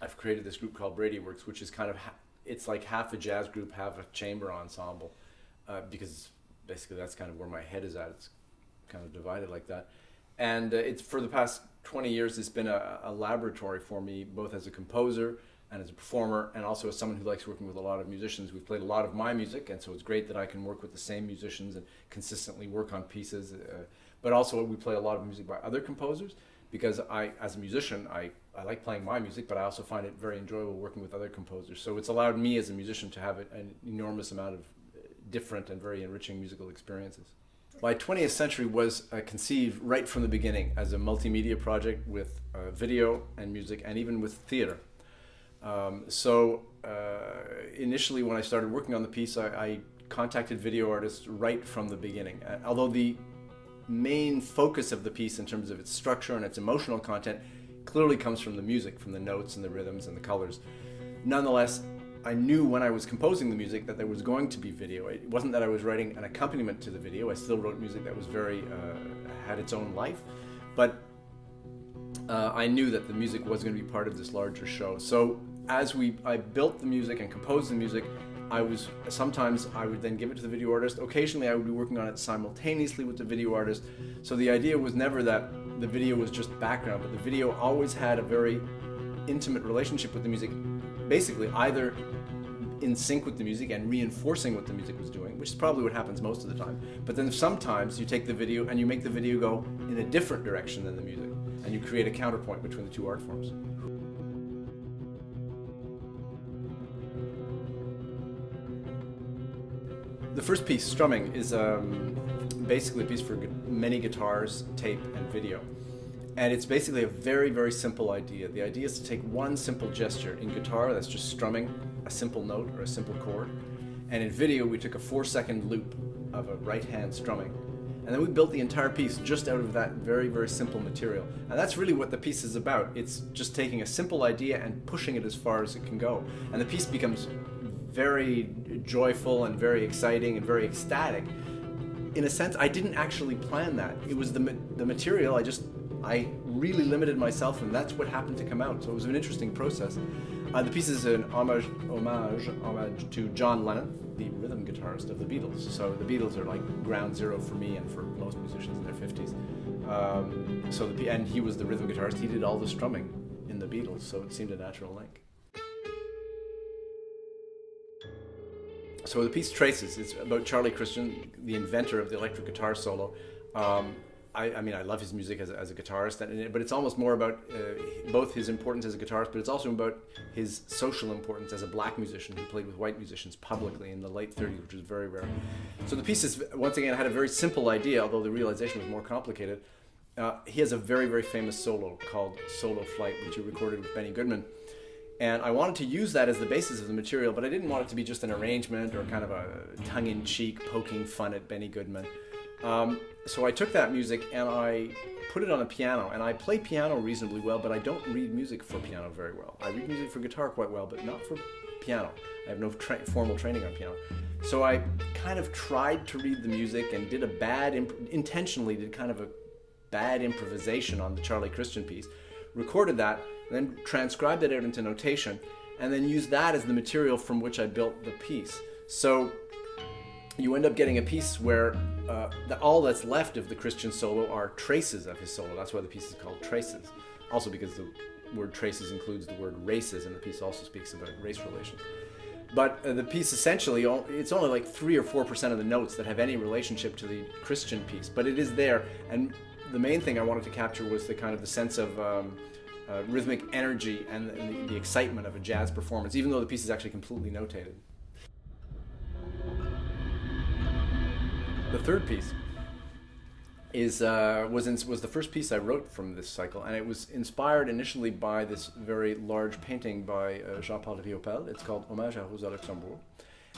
I've created this group called Brady Works, which is kind of it's like half a jazz group, half a chamber ensemble, because basically that's kind of where my head is at. It's kind of divided like that, and it's for the past 20 years. It's been a laboratory for me, both as a composer and as a performer, and also as someone who likes working with a lot of musicians. We've played a lot of my music, and so it's great that I can work with the same musicians and consistently work on pieces. But also we play a lot of music by other composers, because as a musician, I like playing my music, but I also find it very enjoyable working with other composers. So it's allowed me as a musician to have an enormous amount of different and very enriching musical experiences. My 20th Century was conceived right from the beginning as a multimedia project with video and music, and even with theater. Initially when I started working on the piece, I contacted video artists right from the beginning. Although the main focus of the piece in terms of its structure and its emotional content clearly comes from the music, from the notes and the rhythms and the colors. Nonetheless, I knew when I was composing the music that there was going to be video. It wasn't that I was writing an accompaniment to the video. I still wrote music that was had its own life, but I knew that the music was going to be part of this larger show. So as I built the music and composed the music, sometimes I would then give it to the video artist. Occasionally I would be working on it simultaneously with the video artist. So the idea was never that the video was just background, but the video always had a very intimate relationship with the music, basically either in sync with the music and reinforcing what the music was doing, which is probably what happens most of the time. But then sometimes you take the video and you make the video go in a different direction than the music, and you create a counterpoint between the two art forms. The first piece, Strumming, is basically a piece for many guitars, tape, and video. And it's basically a very, very simple idea. The idea is to take one simple gesture. In guitar, that's just strumming a simple note or a simple chord. And in video, we took a 4-second loop of a right hand strumming. And then we built the entire piece just out of that very, very simple material. And that's really what the piece is about. It's just taking a simple idea and pushing it as far as it can go. And the piece becomes very joyful and very exciting and very ecstatic. In a sense, I didn't actually plan that. It was the material. I really limited myself, and that's what happened to come out. So it was an interesting process. The piece is an homage to John Lennon, the rhythm guitarist of the Beatles. So the Beatles are like ground zero for me and for most musicians in their 50s. And he was the rhythm guitarist. He did all the strumming in the Beatles, so it seemed a natural link. So the piece Traces. It's about Charlie Christian, the inventor of the electric guitar solo. I mean, I love his music as a guitarist, but it's almost more about both his importance as a guitarist, but it's also about his social importance as a black musician who played with white musicians publicly in the late 30s, which was very rare. So the piece is, once again, had a very simple idea, although the realization was more complicated. He has a very, very famous solo called Solo Flight, which he recorded with Benny Goodman. And I wanted to use that as the basis of the material, but I didn't want it to be just an arrangement or kind of a tongue-in-cheek poking fun at Benny Goodman. So I took that music and I put it on a piano, and I play piano reasonably well, but I don't read music for piano very well. I read music for guitar quite well, but not for piano. I have no formal training on piano. So I kind of tried to read the music and did intentionally did kind of a bad improvisation on the Charlie Christian piece, recorded that, then transcribed it out into notation, and then used that as the material from which I built the piece. So you end up getting a piece where all that's left of the Christian solo are traces of his solo. That's why the piece is called Traces. Also because the word traces includes the word races, and the piece also speaks about race relations. But the piece essentially, it's only like 3 or 4% of the notes that have any relationship to the Christian piece, but it is there. And the main thing I wanted to capture was the sense of rhythmic energy and the excitement of a jazz performance, even though the piece is actually completely notated. The third piece was the first piece I wrote from this cycle, and it was inspired initially by this very large painting by Jean-Paul Riopel. It's called Hommage à Rosa Luxembourg,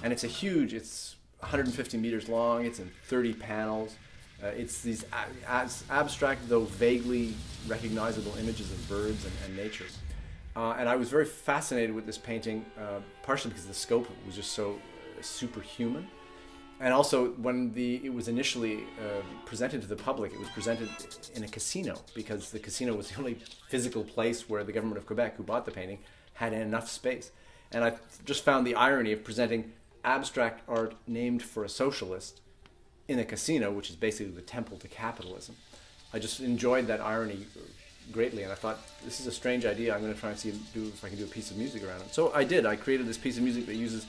and it's 150 meters long. It's in 30 panels. It's these abstract, though vaguely recognizable images of birds and nature. And I was very fascinated with this painting, partially because the scope was just so superhuman. And also, when it was initially presented to the public, it was presented in a casino, because the casino was the only physical place where the government of Quebec, who bought the painting, had enough space. And I just found the irony of presenting abstract art named for a socialist in a casino, which is basically the temple to capitalism. I just enjoyed that irony greatly, and I thought, this is a strange idea. I'm going to try and do if I can do a piece of music around it. So I did. I created this piece of music that uses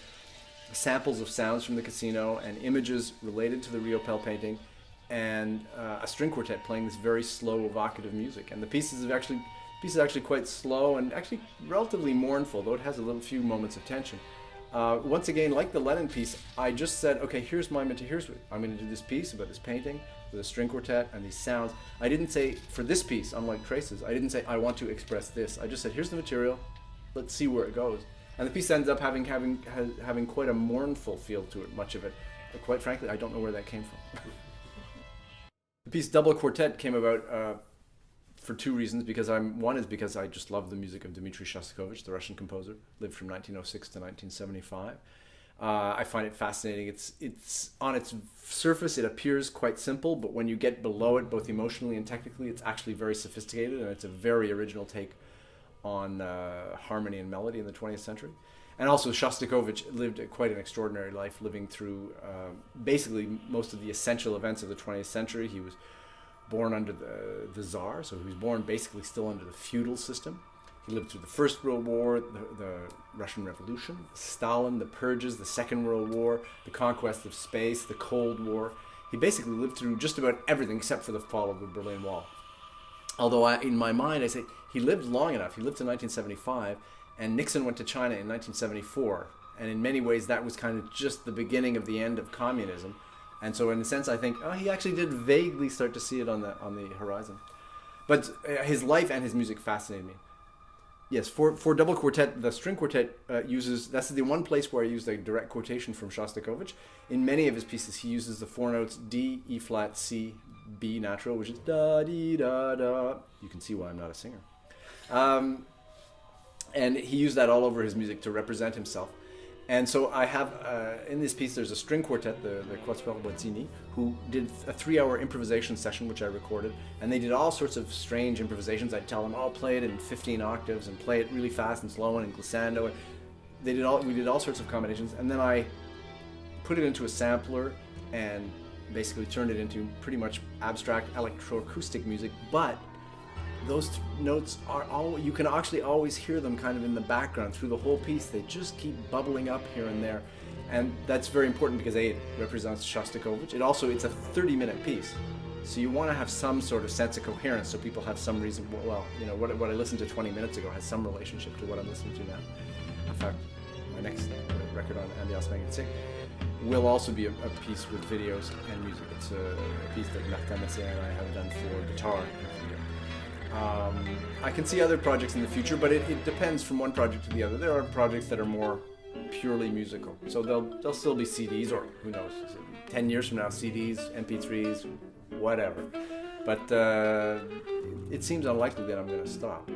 samples of sounds from the casino and images related to the Rio Pel painting, and a string quartet playing this very slow, evocative music. And the piece is actually quite slow and actually relatively mournful, though it has a few moments of tension. Once again, like the Lennon piece, I just said, okay, here's my material. I'm going to do this piece about this painting with a string quartet and these sounds. I didn't say, for this piece, unlike Traces, I didn't say, I want to express this. I just said, here's the material, let's see where it goes. And the piece ends up having quite a mournful feel to it, much of it. But quite frankly, I don't know where that came from. The piece Double Quartet came about for two reasons. One is because I just love the music of Dmitri Shostakovich, the Russian composer, lived from 1906 to 1975. I find it fascinating. It's on its surface, it appears quite simple, but when you get below it, both emotionally and technically, it's actually very sophisticated, and it's a very original take on harmony and melody in the 20th century. And also, Shostakovich lived quite an extraordinary life, living through basically most of the essential events of the 20th century. He was born under the Tsar, so he was born basically still under the feudal system. He lived through the First World War, the Russian Revolution, Stalin, the purges, the Second World War, the conquest of space, the Cold War. He basically lived through just about everything except for the fall of the Berlin Wall. Although in my mind, I say he lived long enough. He lived to 1975, and Nixon went to China in 1974. And in many ways, that was kind of just the beginning of the end of communism. And so in a sense, I think, he actually did vaguely start to see it on the horizon. But his life and his music fascinated me. Yes, for Double Quartet, the string quartet that's the one place where I used a direct quotation from Shostakovich. In many of his pieces, he uses the four notes D, E flat, C, B natural, which is da, dee, da, da. You can see why I'm not a singer. And he used that all over his music to represent himself. And so I have, in this piece, there's a string quartet, the Quatuor Bottini, who did a 3-hour improvisation session, which I recorded. And they did all sorts of strange improvisations. I'd tell them, play it in 15 octaves and play it really fast and slow and in glissando. We did all sorts of combinations. And then I put it into a sampler and basically turned it into pretty much abstract electroacoustic music. But those notes you can actually always hear them kind of in the background through the whole piece. They just keep bubbling up here and there, and that's very important because it represents Shostakovich. It's a 30-minute piece, so you want to have some sort of sense of coherence, so people have some reason. What I listened to 20 minutes ago has some relationship to what I'm listening to now. In fact, my next record on Ambiance Magnétique will also be a piece with videos and music. It's a piece that Martin Messier and I have done for guitar and video. I can see other projects in the future, but it depends from one project to the other. There are projects that are more purely musical, so they'll still be CDs, or who knows, 10 years from now, CDs, MP3s, whatever. But it seems unlikely that I'm going to stop.